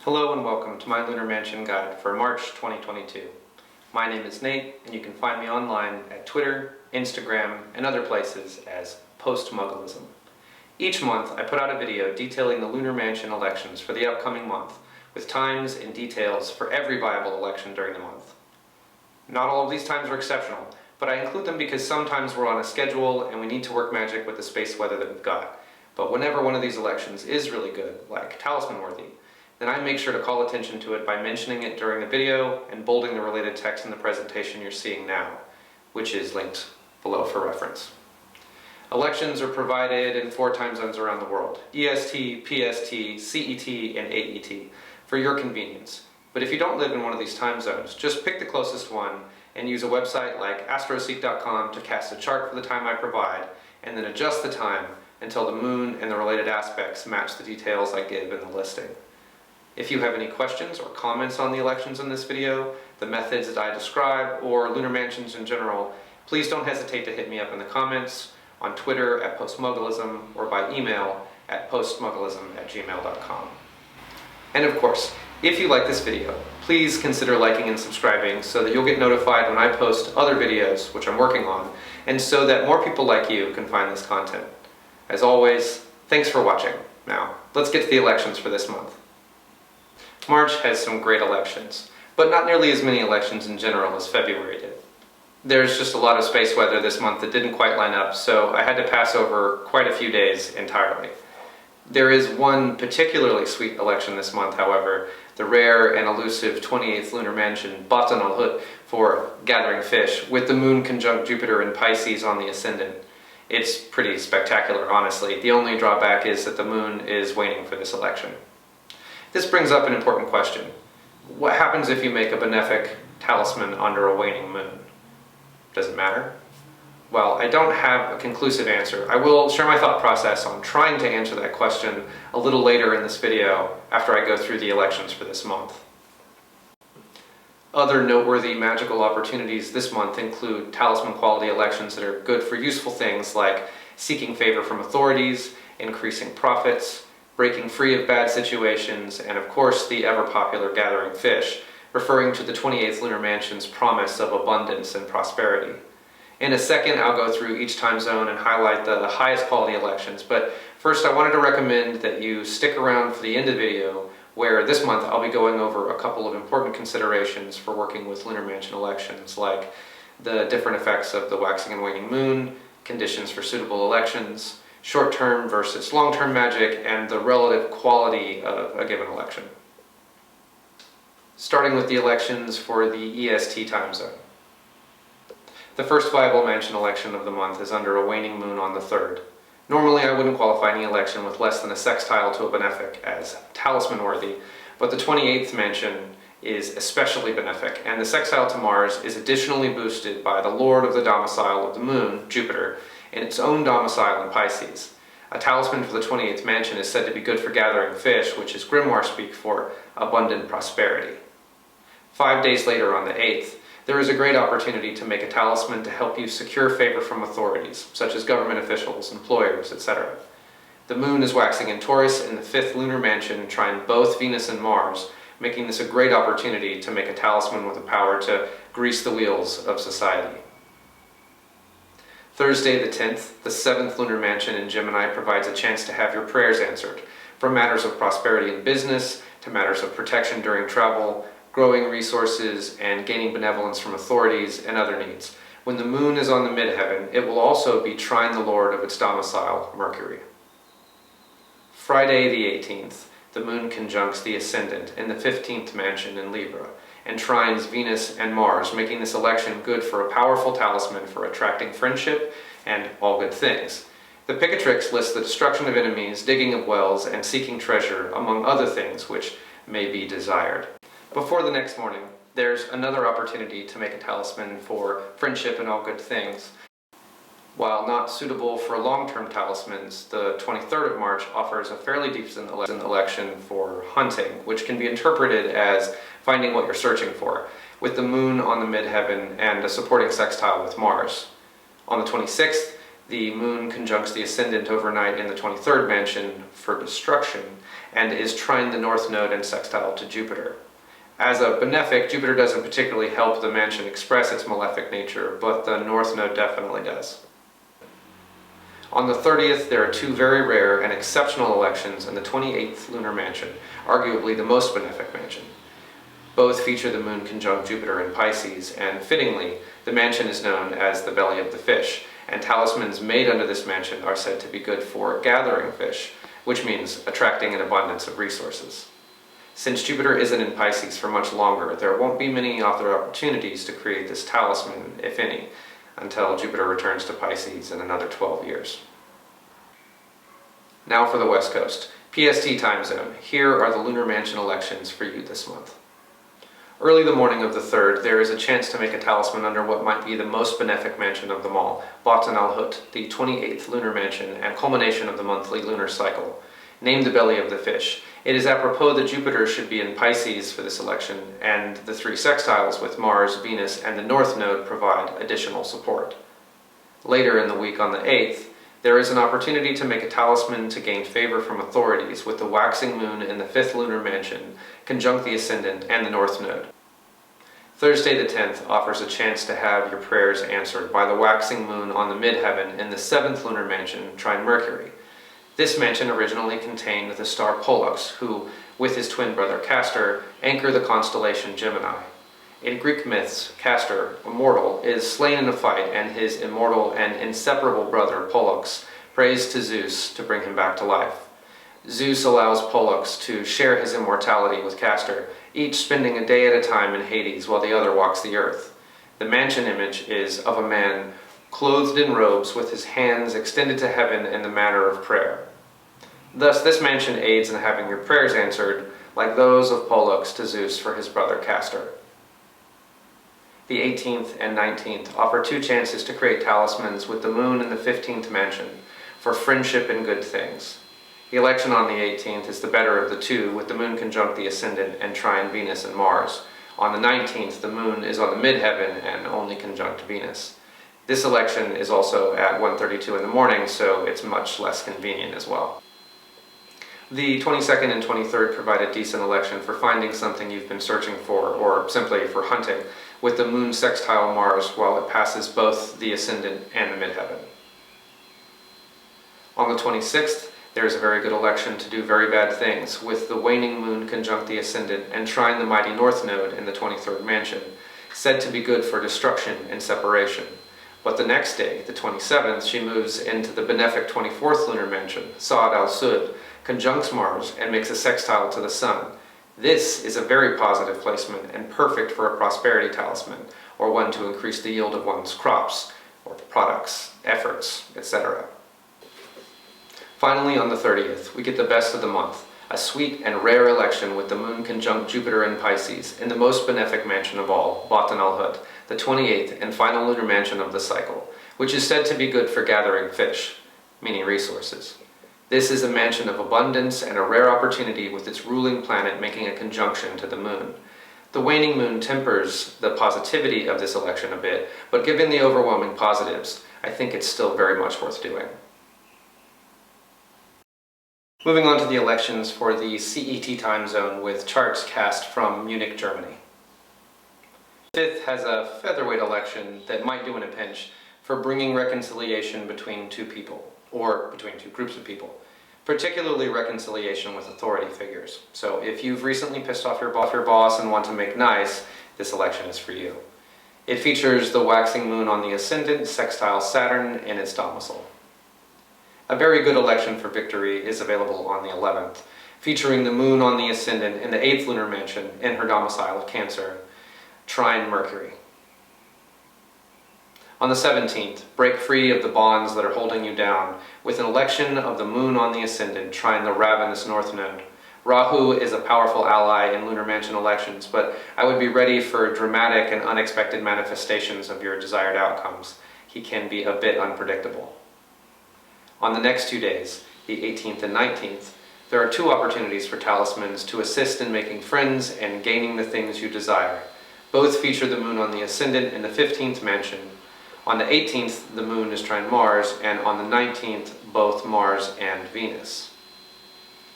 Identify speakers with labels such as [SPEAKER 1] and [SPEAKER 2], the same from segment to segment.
[SPEAKER 1] Hello and welcome to my Lunar Mansion guide for March 2022. My name is Nate, and you can find me online at Twitter, Instagram, and other places as Post-Muggleism. Each month I put out a video detailing the Lunar Mansion elections for the upcoming month, with times and details for every viable election during the month. Not all of these times are exceptional, but I include them because sometimes we're on a schedule and we need to work magic with the space weather that we've got. But whenever one of these elections is really good, like talisman-worthy, then I make sure to call attention to it by mentioning it during the video and bolding the related text in the presentation you're seeing now, which is linked below for reference. Elections are provided in 4 time zones around the world: EST, PST, CET, and AET, for your convenience. But if you don't live in one of these time zones, just pick the closest one and use a website like astroseek.com to cast a chart for the time I provide, and then adjust the time until the moon and the related aspects match the details I give in the listing. If you have any questions or comments on the elections in this video, the methods that I describe, or lunar mansions in general, please don't hesitate to hit me up in the comments, on Twitter at postmuggleism, or by email at postmuggleism@gmail.com. And of course, if you like this video, please consider liking and subscribing so that you'll get notified when I post other videos, which I'm working on, and so that more people like you can find this content. As always, thanks for watching. Now, let's get to the elections for this month. March has some great elections, but not nearly as many elections in general as February did. There's just a lot of space weather this month that didn't quite line up, so I had to pass over quite a few days entirely. There is one particularly sweet election this month, however, the rare and elusive 28th Lunar Mansion Batanalhut for gathering fish, with the moon conjunct Jupiter in Pisces on the ascendant. It's pretty spectacular, honestly. The only drawback is that the moon is waning for this election. This brings up an important question. What happens if you make a benefic talisman under a waning moon? Does it matter? Well, I don't have a conclusive answer. I will share my thought process on trying to answer that question a little later in this video after I go through the elections for this month. Other noteworthy magical opportunities this month include talisman quality elections that are good for useful things like seeking favor from authorities, increasing profits, breaking free of bad situations, and of course the ever-popular gathering fish, referring to the 28th Lunar Mansion's promise of abundance and prosperity. In a second, I'll go through each time zone and highlight the highest quality elections, but first I wanted to recommend that you stick around for the end of the video, where this month I'll be going over a couple of important considerations for working with Lunar Mansion elections, like the different effects of the waxing and waning moon, conditions for suitable elections, short-term versus long-term magic, and the relative quality of a given election. Starting with the elections for the EST Timezone. The first viable mansion election of the month is under a waning moon on the 3rd. Normally I wouldn't qualify any election with less than a sextile to a benefic as talisman-worthy, but the 28th mansion is especially benefic, and the sextile to Mars is additionally boosted by the lord of the domicile of the moon, Jupiter, in its own domicile in Pisces. A talisman for the 28th mansion is said to be good for gathering fish, which is grimoire speak for abundant prosperity. 5 days later, on the 8th, there is a great opportunity to make a talisman to help you secure favor from authorities, such as government officials, employers, etc. The moon is waxing in Taurus in the 5th lunar mansion, trine both Venus and Mars, making this a great opportunity to make a talisman with the power to grease the wheels of society. Thursday the 10th, the 7th lunar mansion in Gemini provides a chance to have your prayers answered, from matters of prosperity in business to matters of protection during travel, growing resources, and gaining benevolence from authorities and other needs. When the moon is on the midheaven, it will also be trine the lord of its domicile, Mercury. Friday the 18th, the moon conjuncts the ascendant in the 15th mansion in Libra, and trines Venus and Mars, making this election good for a powerful talisman for attracting friendship and all good things. The Picatrix lists the destruction of enemies, digging of wells, and seeking treasure, among other things which may be desired. Before the next morning, there's another opportunity to make a talisman for friendship and all good things. While not suitable for long-term talismans, the 23rd of March offers a fairly decent election for hunting, which can be interpreted as finding what you're searching for, with the moon on the midheaven and a supporting sextile with Mars. On the 26th, The moon conjuncts the ascendant overnight in the 23rd mansion for destruction, and is trine the north node and sextile to Jupiter. As a benefic, Jupiter doesn't particularly help the mansion express its malefic nature, but the north node definitely does. On the 30th, there are two very rare and exceptional elections in the 28th lunar mansion, arguably the most benefic mansion. Both feature the moon conjunct Jupiter in Pisces, and fittingly, the mansion is known as the belly of the fish, and talismans made under this mansion are said to be good for gathering fish, which means attracting an abundance of resources. Since Jupiter isn't in Pisces for much longer, there won't be many other opportunities to create this talisman, if any, until Jupiter returns to Pisces in another 12 years. Now for the West Coast. PST Timezone. Here are the Lunar Mansion elections for you this month. Early the morning of the 3rd, there is a chance to make a talisman under what might be the most benefic mansion of them all, Baten al-Hut, the 28th lunar mansion and culmination of the monthly lunar cycle. Named the belly of the fish. It is apropos that Jupiter should be in Pisces for this election, and the three sextiles with Mars, Venus, and the North Node provide additional support. Later in the week on the 8th, there is an opportunity to make a talisman to gain favor from authorities with the waxing moon in the 5th lunar mansion, conjunct the ascendant and the North Node. Thursday the 10th offers a chance to have your prayers answered by the waxing moon on the midheaven in the 7th lunar mansion, trine Mercury. This mansion originally contained the star Pollux, who, with his twin brother Castor, anchor the constellation Gemini. In Greek myths, Castor, immortal, is slain in a fight, and his immortal and inseparable brother Pollux prays to Zeus to bring him back to life. Zeus allows Pollux to share his immortality with Castor, each spending a day at a time in Hades while the other walks the earth. The mansion image is of a man clothed in robes with his hands extended to heaven in the manner of prayer. Thus, this mansion aids in having your prayers answered, like those of Pollux to Zeus for his brother Castor. The 18th and 19th offer two chances to create talismans with the moon in the 15th mansion for friendship and good things. The election on the 18th is the better of the two, with the moon conjunct the ascendant and trine Venus and Mars. On the 19th, the moon is on the midheaven and only conjunct Venus. This election is also at 1:32 in the morning, so it's much less convenient as well. The 22nd and 23rd provide a decent election for finding something you've been searching for, or simply for hunting, with the moon sextile Mars while it passes both the ascendant and the midheaven. On the 26th, there is a very good election to do very bad things, with the waning moon conjunct the ascendant and trine the mighty North Node in the 23rd mansion, said to be good for destruction and separation. But the next day, the 27th, she moves into the benefic 24th lunar mansion, Saad al-Sud, conjuncts Mars, and makes a sextile to the Sun. This is a very positive placement and perfect for a prosperity talisman, or one to increase the yield of one's crops, or products, efforts, etc. Finally, on the 30th, we get the best of the month, a sweet and rare election with the moon conjunct Jupiter in Pisces in the most benefic mansion of all, Baten al-Hut, the 28th and final lunar mansion of the cycle, which is said to be good for gathering fish, meaning resources. This is a mansion of abundance and a rare opportunity with its ruling planet making a conjunction to the moon. The waning moon tempers the positivity of this election a bit, but given the overwhelming positives, I think it's still very much worth doing. Moving on to the elections for the CET Timezone with charts cast from Munich, Germany. The 5th has a featherweight election that might do in a pinch for bringing reconciliation between two people, or between two groups of people, particularly reconciliation with authority figures. So if you've recently pissed off your boss and want to make nice, this election is for you. It features the waxing moon on the ascendant, sextile Saturn in its domicile. A very good election for victory is available on the 11th, featuring the moon on the ascendant in the 8th lunar mansion in her domicile of Cancer, trine Mercury. On the 17th, break free of the bonds that are holding you down with an election of the moon on the ascendant, trine the ravenous North Node. Rahu is a powerful ally in lunar mansion elections, but I would be ready for dramatic and unexpected manifestations of your desired outcomes. He can be a bit unpredictable. On the next 2 days, the 18th and 19th, there are two opportunities for talismans to assist in making friends and gaining the things you desire. Both feature the moon on the ascendant in the 15th mansion. On the 18th, the moon is trine Mars, and on the 19th, both Mars and Venus.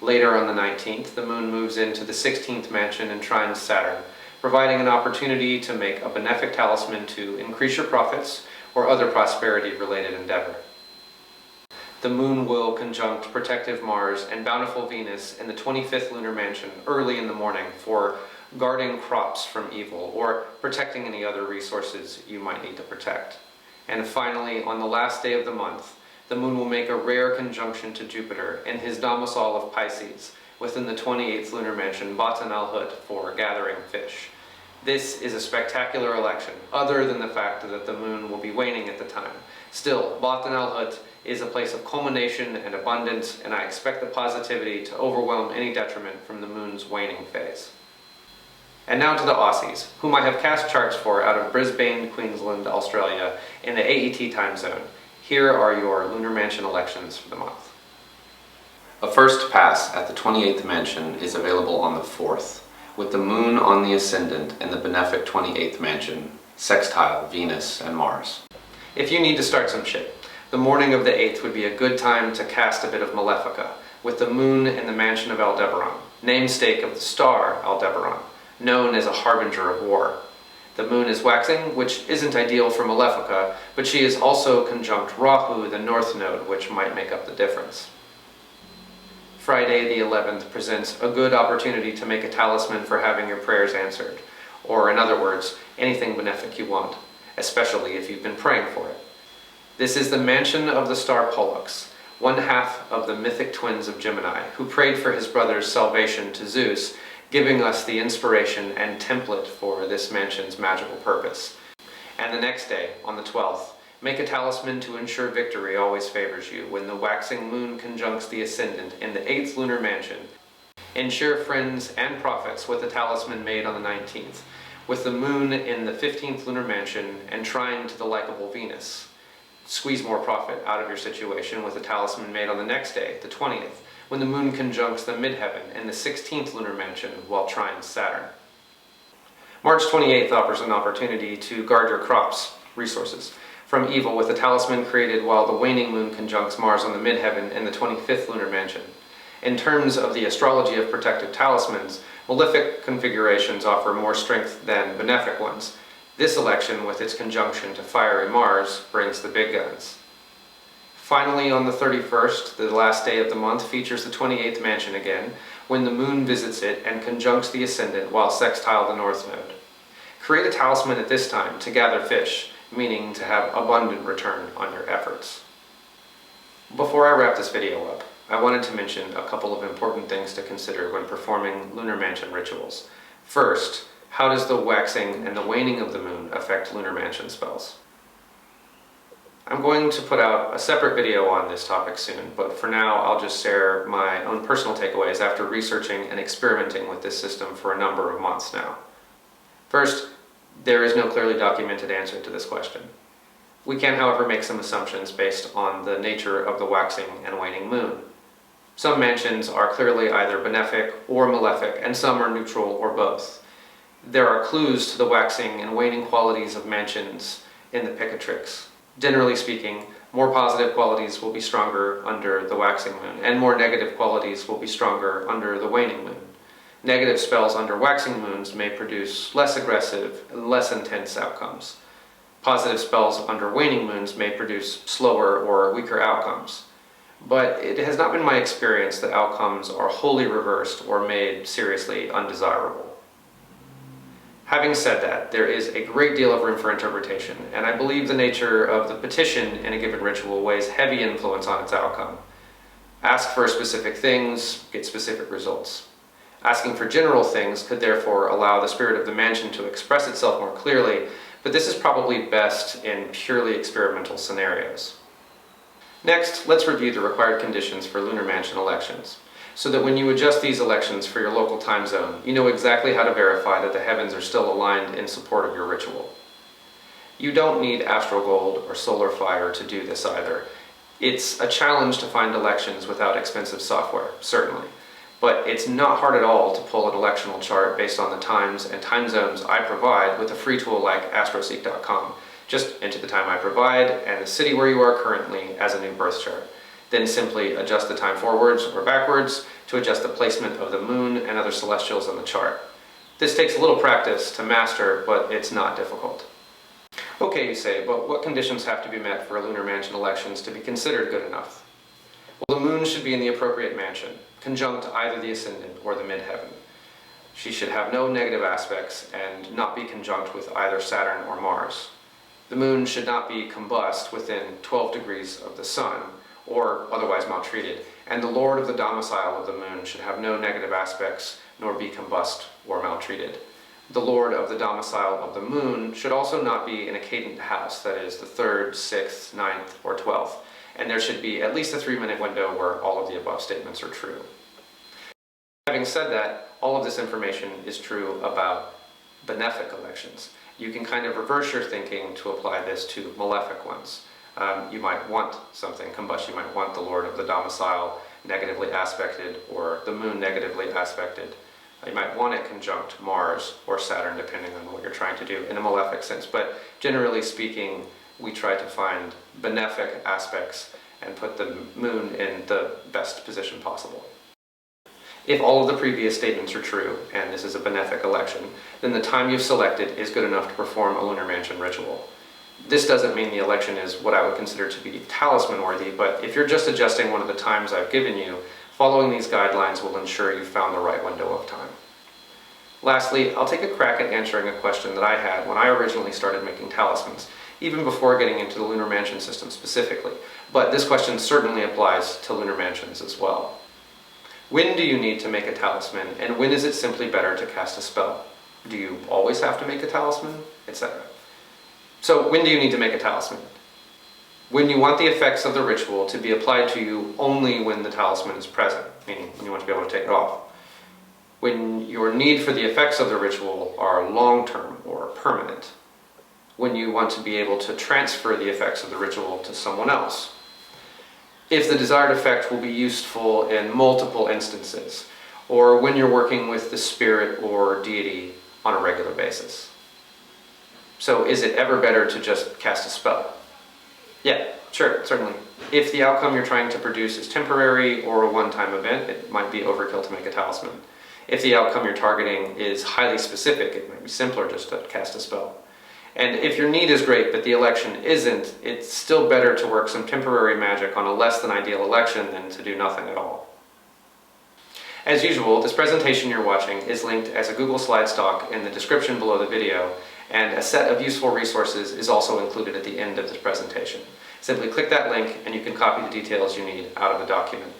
[SPEAKER 1] Later on the 19th, the moon moves into the 16th mansion and trines Saturn, providing an opportunity to make a benefic talisman to increase your profits or other prosperity-related endeavor. The moon will conjunct protective Mars and bountiful Venus in the 25th lunar mansion early in the morning for guarding crops from evil or protecting any other resources you might need to protect. And finally, on the last day of the month, the moon will make a rare conjunction to Jupiter in his domicile of Pisces within the 28th lunar mansion Batan al-Hut for gathering fish. This is a spectacular election, other than the fact that the moon will be waning at the time. Still, Batan al-Hut is a place of culmination and abundance, and I expect the positivity to overwhelm any detriment from the moon's waning phase. And now to the Aussies, whom I have cast charts for out of Brisbane, Queensland, Australia, in the AET Timezone. Here are your lunar mansion elections for the month. A first pass at the 28th mansion is available on the 4th, with the moon on the ascendant in the benefic 28th mansion, Sextile, Venus, and Mars. If you need to start some shit, the morning of the 8th would be a good time to cast a bit of Malefica, with the moon in the mansion of Aldebaran, namesake of the star Aldebaran, known as a harbinger of war. The moon is waxing, which isn't ideal for Malefica, but she is also conjunct Rahu, the north node, which might make up the difference. Friday the 11th presents a good opportunity to make a talisman for having your prayers answered, or in other words, anything benefic you want, especially if you've been praying for it. This is the mansion of the star Pollux, one half of the mythic twins of Gemini, who prayed for his brother's salvation to Zeus, giving us the inspiration and template for this mansion's magical purpose. And the next day, on the 12th, make a talisman to ensure victory always favors you when the waxing moon conjuncts the ascendant in the 8th lunar mansion. Ensure friends and profits with a talisman made on the 19th, with the moon in the 15th lunar mansion and trine to the likable Venus. Squeeze more profit out of your situation with a talisman made on the next day, the 20th, when the moon conjuncts the midheaven in the 16th lunar mansion while trines Saturn. March 28th offers an opportunity to guard your crops, resources, from evil with a talisman created while the waning moon conjuncts Mars on the midheaven in the 25th lunar mansion. In terms of the astrology of protective talismans, malefic configurations offer more strength than benefic ones. This election, with its conjunction to fiery Mars, brings the big guns. Finally, on the 31st, the last day of the month, features the 28th mansion again, when the moon visits it and conjuncts the ascendant while sextile the north node. Create a talisman at this time to gather fish, meaning to have abundant return on your efforts. Before I wrap this video up, I wanted to mention a couple of important things to consider when performing lunar mansion rituals. First, how does the waxing and the waning of the moon affect lunar mansion spells? I'm going to put out a separate video on this topic soon, but for now I'll just share my own personal takeaways after researching and experimenting with this system for a number of months now. First, there is no clearly documented answer to this question. We can, however, make some assumptions based on the nature of the waxing and waning moon. Some mansions are clearly either benefic or malefic, and some are neutral or both. There are clues to the waxing and waning qualities of mansions in the Picatrix. Generally speaking, more positive qualities will be stronger under the waxing moon, and more negative qualities will be stronger under the waning moon. Negative spells under waxing moons may produce less aggressive and less intense outcomes. Positive spells under waning moons may produce slower or weaker outcomes. But it has not been my experience that outcomes are wholly reversed or made seriously undesirable. Having said that, there is a great deal of room for interpretation, and I believe the nature of the petition in a given ritual weighs heavy influence on its outcome. Ask for specific things, get specific results. Asking for general things could therefore allow the spirit of the mansion to express itself more clearly, but this is probably best in purely experimental scenarios. Next, let's review the required conditions for lunar mansion elections, so that when you adjust these elections for your local time zone, you know exactly how to verify that the heavens are still aligned in support of your ritual. You don't need astral gold or solar fire to do this either. It's a challenge to find elections without expensive software, certainly, but it's not hard at all to pull an electional chart based on the times and time zones I provide with a free tool like astroseek.com. Just enter the time I provide and the city where you are currently as a new birth chart. Then simply adjust the time forwards or backwards to adjust the placement of the moon and other celestials on the chart. This takes a little practice to master, but it's not difficult. Okay, you say, but what conditions have to be met for lunar mansion elections to be considered good enough? Well, the moon should be in the appropriate mansion, conjunct either the ascendant or the midheaven. She should have no negative aspects and not be conjunct with either Saturn or Mars. The moon should not be combust within 12 degrees of the sun or otherwise maltreated, and the lord of the domicile of the moon should have no negative aspects nor be combust or maltreated. The lord of the domicile of the moon should also not be in a cadent house, that is the 3rd, 6th, 9th, or 12th, and there should be at least a 3-minute window where all of the above statements are true. Having said that, all of this information is true about benefic elections. You can kind of reverse your thinking to apply this to malefic ones. You might want something combust, you might want the lord of the domicile negatively aspected or the moon negatively aspected. You might want it conjunct Mars or Saturn depending on what you're trying to do in a malefic sense, but generally speaking we try to find benefic aspects and put the moon in the best position possible. If all of the previous statements are true, and this is a benefic election, then the time you've selected is good enough to perform a lunar mansion ritual. This doesn't mean the election is what I would consider to be talisman-worthy, but if you're just adjusting one of the times I've given you, following these guidelines will ensure you've found the right window of time. Lastly, I'll take a crack at answering a question that I had when I originally started making talismans, even before getting into the lunar mansion system specifically, but this question certainly applies to lunar mansions as well. When do you need to make a talisman, and when is it simply better to cast a spell? Do you always have to make a talisman, etc.? So when do you need to make a talisman? When you want the effects of the ritual to be applied to you only when the talisman is present, meaning when you want to be able to take it off. When your need for the effects of the ritual are long-term or permanent. When you want to be able to transfer the effects of the ritual to someone else. If the desired effect will be useful in multiple instances, or when you're working with the spirit or deity on a regular basis. So is it ever better to just cast a spell? Yeah, sure, certainly. If the outcome you're trying to produce is temporary or a one-time event, it might be overkill to make a talisman. If the outcome you're targeting is highly specific, it might be simpler just to cast a spell. And if your need is great but the election isn't, it's still better to work some temporary magic on a less than ideal election than to do nothing at all. As usual, this presentation you're watching is linked as a Google Slides doc in the description below the video, and a set of useful resources is also included at the end of this presentation. Simply click that link and you can copy the details you need out of the document.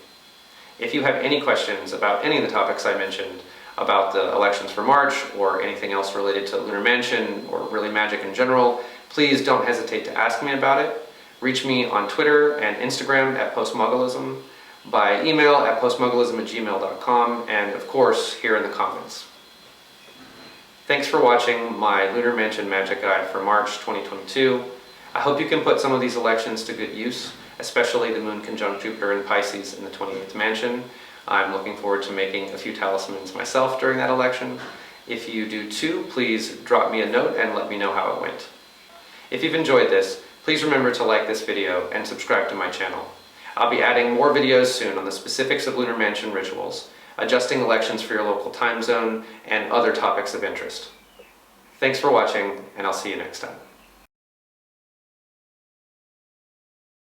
[SPEAKER 1] If you have any questions about any of the topics I mentioned, about the elections for March or anything else related to Lunar Mansion or really magic in general, please don't hesitate to ask me about it. Reach me on Twitter and Instagram at postmuggleism, by email at postmuggleism@gmail.com, and of course here in the comments. Thanks for watching my Lunar Mansion Magic Guide for March 2022. I hope you can put some of these elections to good use, especially the Moon conjunct Jupiter in Pisces in the 28th mansion. I'm looking forward to making a few talismans myself during that election. If you do too, please drop me a note and let me know how it went. If you've enjoyed this, please remember to like this video and subscribe to my channel. I'll be adding more videos soon on the specifics of Lunar Mansion rituals, adjusting elections for your local time zone, and other topics of interest. Thanks for watching, and I'll see you next time.